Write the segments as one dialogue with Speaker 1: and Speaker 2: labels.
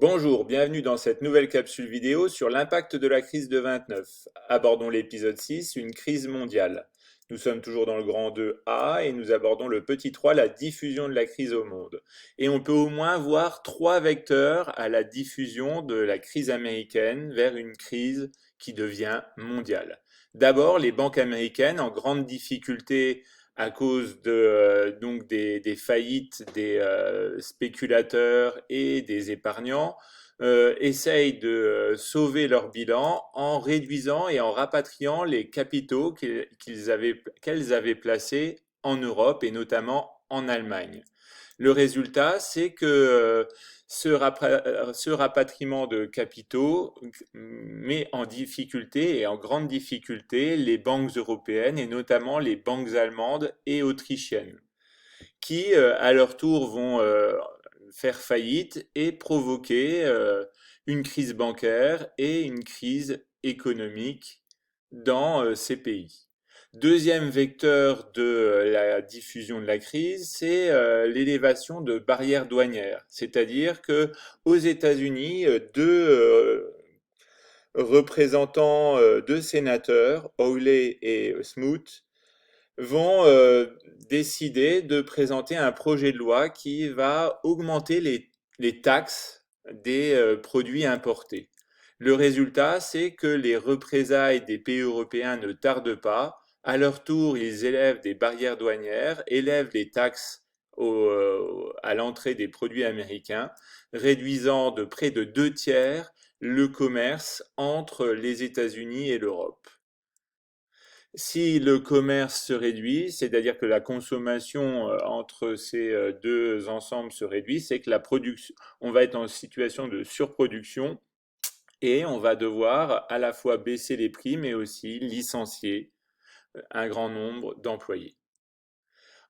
Speaker 1: Bonjour, bienvenue dans cette nouvelle capsule vidéo sur l'impact de la crise de 29. Abordons l'épisode 6, une crise mondiale. Nous sommes toujours dans le grand 2A et nous abordons le petit 3, la diffusion de la crise au monde. Et on peut au moins voir trois vecteurs à la diffusion de la crise américaine vers une crise qui devient mondiale. D'abord, les banques américaines en grande difficulté à cause donc des faillites des spéculateurs et des épargnants, essayent de sauver leur bilan en réduisant et en rapatriant les capitaux qu'elles avaient placés en Europe et notamment en Allemagne. Le résultat, c'est que ce rapatriement de capitaux met en difficulté et en grande difficulté les banques européennes et notamment les banques allemandes et autrichiennes, qui à leur tour vont faire faillite et provoquer une crise bancaire et une crise économique dans ces pays. Deuxième vecteur de la diffusion de la crise, c'est l'élévation de barrières douanières. C'est-à-dire que aux États-Unis, deux sénateurs, Hawley et Smoot, vont décider de présenter un projet de loi qui va augmenter les taxes des produits importés. Le résultat, c'est que les représailles des pays européens ne tardent pas. À leur tour, ils élèvent des barrières douanières, élèvent les taxes à l'entrée des produits américains, réduisant de près de 2 tiers le commerce entre les États-Unis et l'Europe. Si le commerce se réduit, c'est-à-dire que la consommation entre ces deux ensembles se réduit, c'est que on va être en situation de surproduction et on va devoir à la fois baisser les prix, mais aussi licencier un grand nombre d'employés.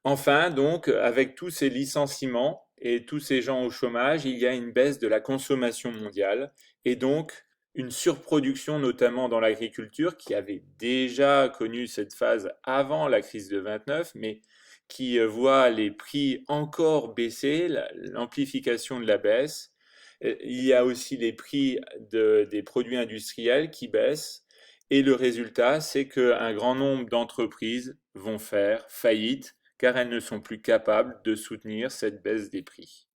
Speaker 1: Enfin, donc, avec tous ces licenciements et tous ces gens au chômage, il y a une baisse de la consommation mondiale et donc une surproduction, notamment dans l'agriculture, qui avait déjà connu cette phase avant la crise de 29, mais qui voit les prix encore baisser, l'amplification de la baisse. Il y a aussi les prix des produits industriels qui baissent. Et le résultat, c'est qu'un grand nombre d'entreprises vont faire faillite car elles ne sont plus capables de soutenir cette baisse des prix.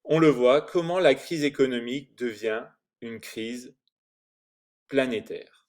Speaker 1: On le voit, comment la crise économique devient une crise planétaire.